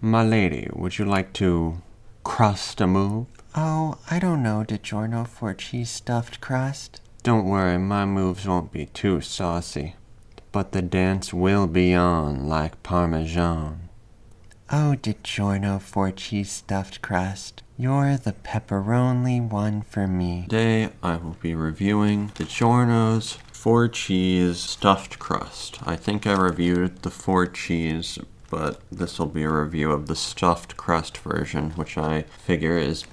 My lady, would you like to crust a move? Oh, I don't know, DiGiorno for cheese stuffed crust. Don't worry, my moves won't be too saucy. But the dance will be on like Parmesan. Oh, DiGiorno for cheese stuffed crust. You're the pepperoni one for me. Today I will be reviewing DiGiorno's 4 cheese stuffed crust. I think I reviewed the 4 cheese, but this will be a review of the stuffed crust version, which I figure is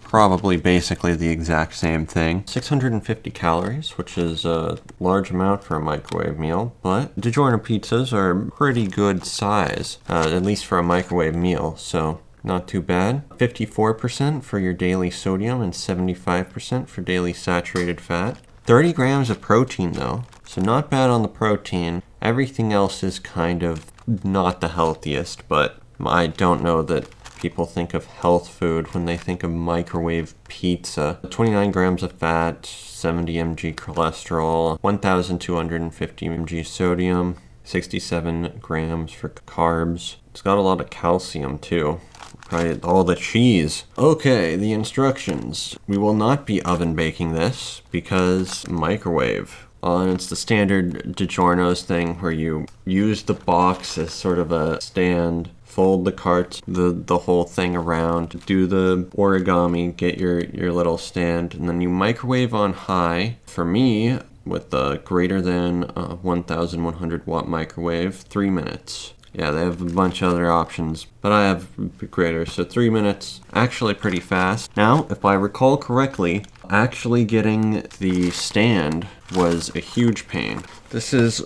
probably basically the exact same thing. 650 calories, which is a large amount for a microwave meal, but DiGiorno pizzas are pretty good size, at least for a microwave meal, so not too bad. 54% for your daily sodium and 75% for daily saturated fat. 30 grams of protein though, so not bad on the protein. Everything else is kind of not the healthiest, but I don't know that people think of health food when they think of microwave pizza. 29 grams of fat, 70 mg cholesterol, 1,250 mg sodium, 67 grams for carbs. It's got a lot of calcium too. Probably all the cheese. Okay, the instructions. We will not be oven baking this because microwave. And it's the standard DiGiorno's thing where you use the box as sort of a stand, fold the carts, the whole thing around, do the origami, get your little stand, and then you microwave on high. For me, with the greater than 1,100 watt microwave, 3 minutes. Yeah, they have a bunch of other options, but I have greater, so 3 minutes, actually pretty fast. Now, if I recall correctly, actually getting the stand was a huge pain. This is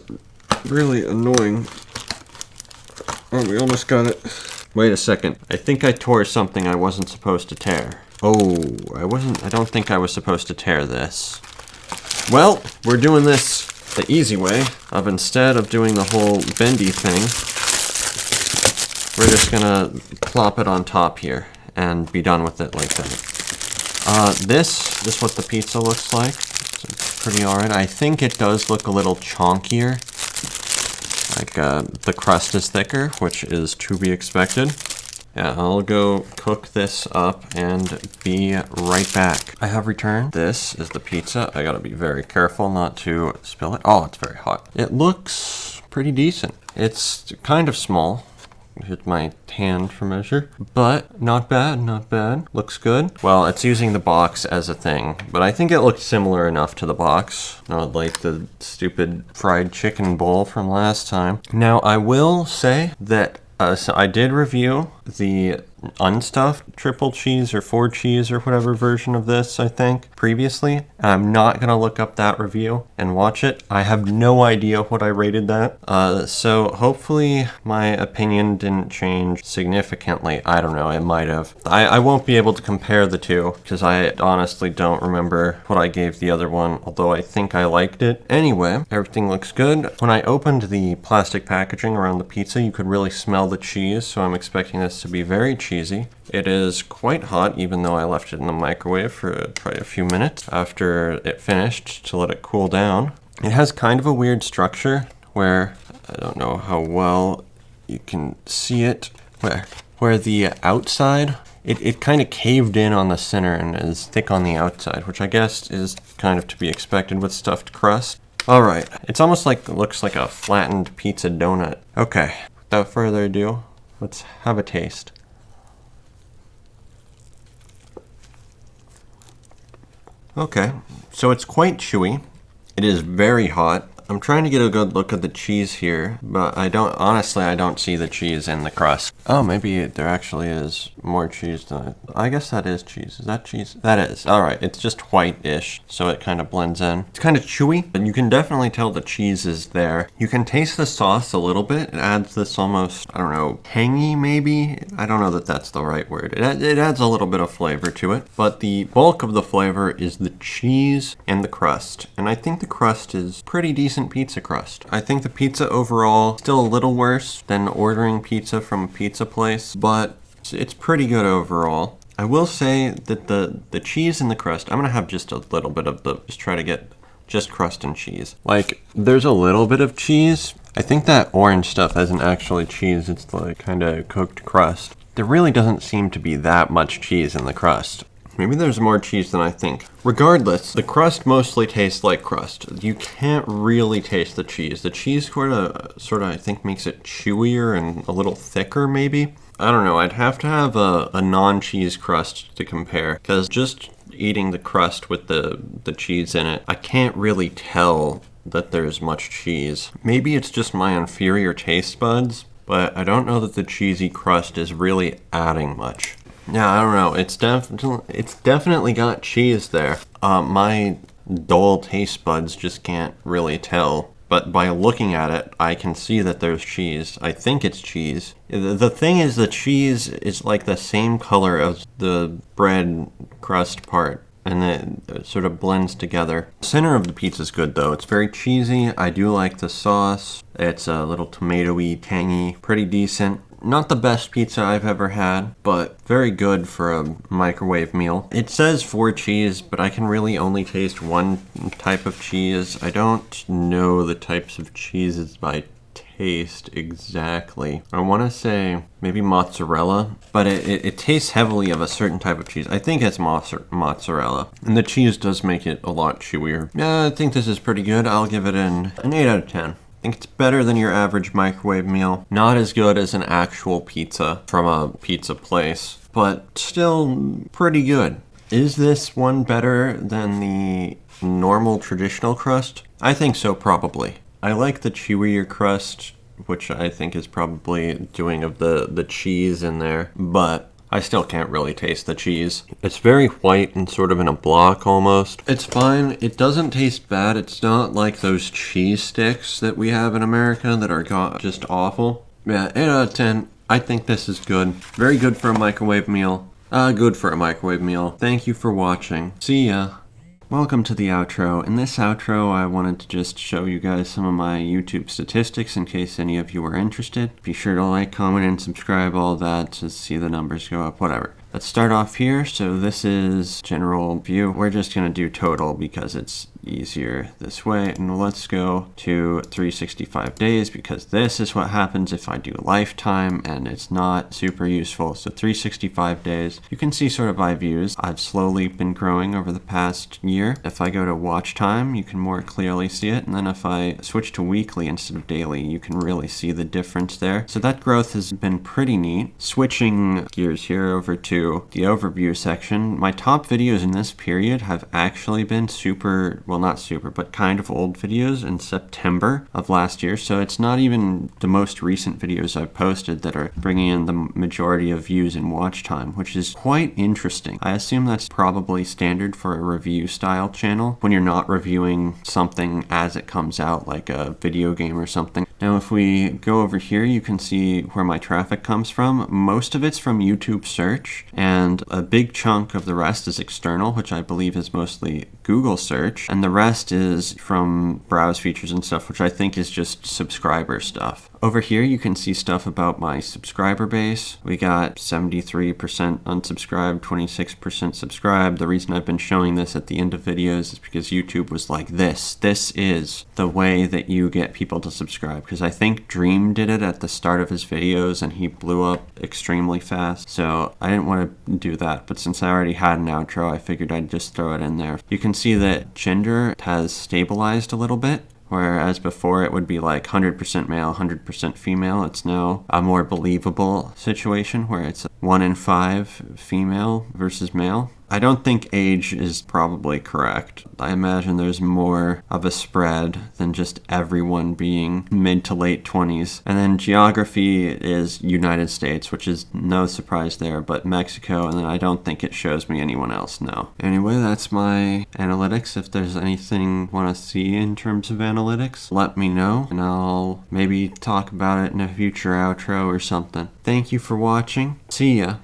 really annoying. Oh, we almost got it. Wait a second. I think I tore something I wasn't supposed to tear. Oh, I don't think I was supposed to tear this. Well, we're doing this the easy way of instead of doing the whole bendy thing, we're just gonna plop it on top here and be done with it like that. This is what the pizza looks like. It's pretty alright. I think it does look a little chonkier. Like, the crust is thicker, which is to be expected. Yeah, I'll go cook this up and be right back. I have returned. This is the pizza. I gotta be very careful not to spill it. Oh, it's very hot. It looks pretty decent. It's kind of small. Here's my hand for measure, but not bad, not bad. Looks good. Well, it's using the box as a thing, but I think it looks similar enough to the box. Not like the stupid fried chicken bowl from last time. Now, I will say that so I did review the unstuffed triple cheese or 4 cheese or whatever version of this, I think, previously. I'm not going to look up that review and watch it. I have no idea what I rated that. So hopefully my opinion didn't change significantly. I don't know, it might have. I won't be able to compare the two because I honestly don't remember what I gave the other one, although I think I liked it. Anyway, everything looks good. When I opened the plastic packaging around the pizza, you could really smell the cheese, so I'm expecting this to be very cheesy. It is quite hot, even though I left it in the microwave for probably a few minutes after it finished to let it cool down. It has kind of a weird structure where, I don't know how well you can see it, where the outside, it kind of caved in on the center and is thick on the outside, which I guess is kind of to be expected with stuffed crust. Alright, it's almost like, looks like a flattened pizza donut. Okay, without further ado, let's have a taste. Okay, so it's quite chewy. It is very hot. I'm trying to get a good look at the cheese here, but honestly, I don't see the cheese in the crust. Oh, maybe there actually is more cheese than I guess that is cheese. Is that cheese? That is. All right, it's just white-ish, so it kind of blends in. It's kind of chewy, and you can definitely tell the cheese is there. You can taste the sauce a little bit. It adds this almost, I don't know, tangy maybe? I don't know that that's the right word. It adds a little bit of flavor to it, but the bulk of the flavor is the cheese and the crust, and I think the crust is pretty decent pizza crust. I think the pizza overall still a little worse than ordering pizza from a pizza place, but it's pretty good overall. I will say that the cheese in the crust, I'm gonna have just a little bit of just try to get just crust and cheese. Like, there's a little bit of cheese I think that orange stuff isn't actually cheese, it's like kind of cooked crust. There really doesn't seem to be that much cheese in the crust. Maybe there's more cheese than I think. Regardless, the crust mostly tastes like crust. You can't really taste the cheese. The cheese sort of, I think, makes it chewier and a little thicker, maybe. I don't know. I'd have to have a non-cheese crust to compare, because just eating the crust with the cheese in it, I can't really tell that there's much cheese. Maybe it's just my inferior taste buds, but I don't know that the cheesy crust is really adding much. Yeah, I don't know. It's definitely got cheese there. My dull taste buds just can't really tell. But by looking at it, I can see that there's cheese. I think it's cheese. The thing is, the cheese is like the same color as the bread crust part, and then it sort of blends together. The center of the pizza is good, though. It's very cheesy. I do like the sauce. It's a little tomatoey, tangy, pretty decent. Not the best pizza I've ever had, but very good for a microwave meal. It says 4 cheese, but I can really only taste one type of cheese. I don't know the types of cheeses by taste exactly. I want to say maybe mozzarella, but it tastes heavily of a certain type of cheese. I think it's mozzarella, and the cheese does make it a lot chewier. Yeah, I think this is pretty good. I'll give it an 8 out of 10. I think it's better than your average microwave meal. Not as good as an actual pizza from a pizza place, but still pretty good. Is this one better than the normal traditional crust? I think so, probably. I like the chewier crust, which I think is probably doing of the cheese in there, but I still can't really taste the cheese. It's very white and sort of in a block almost. It's fine. It doesn't taste bad. It's not like those cheese sticks that we have in America that are just awful. Yeah, 8 out of 10. I think this is good. Very good for a microwave meal. Good for a microwave meal. Thank you for watching. See ya. Welcome to the outro. In this outro, I wanted to just show you guys some of my YouTube statistics in case any of you are interested. Be sure to like, comment, and subscribe, all that, to see the numbers go up, whatever. Let's start off here. So this is general view. We're just going to do total because it's easier this way. And let's go to 365 days because this is what happens if I do lifetime and it's not super useful. So 365 days. You can see sort of by views. I've slowly been growing over the past year. If I go to watch time, you can more clearly see it. And then if I switch to weekly instead of daily, you can really see the difference there. So that growth has been pretty neat. Switching gears here over to the overview section, my top videos in this period have actually been well, not super, but kind of old videos in September of last year. So it's not even the most recent videos I've posted that are bringing in the majority of views and watch time, which is quite interesting. I assume that's probably standard for a review style channel when you're not reviewing something as it comes out, like a video game or something. Now, if we go over here, you can see where my traffic comes from. Most of it's from YouTube search, and a big chunk of the rest is external, which I believe is mostly Google search, and the rest is from browse features and stuff, which I think is just subscriber stuff. Over here, you can see stuff about my subscriber base. We got 73% unsubscribed, 26% subscribed. The reason I've been showing this at the end of videos is because YouTube was like, this is the way that you get people to subscribe. Because I think Dream did it at the start of his videos and he blew up extremely fast. So I didn't want to do that. But since I already had an outro, I figured I'd just throw it in there. You can see that gender has stabilized a little bit. Whereas before it would be like 100% male, 100% female. It's now a more believable situation where it's 1 in 5 female versus male. I don't think age is probably correct. I imagine there's more of a spread than just everyone being mid to late 20s. And then geography is United States, which is no surprise there, but Mexico, and then I don't think it shows me anyone else, no. Anyway, that's my analytics. If there's anything you want to see in terms of analytics, let me know, and I'll maybe talk about it in a future outro or something. Thank you for watching. See ya.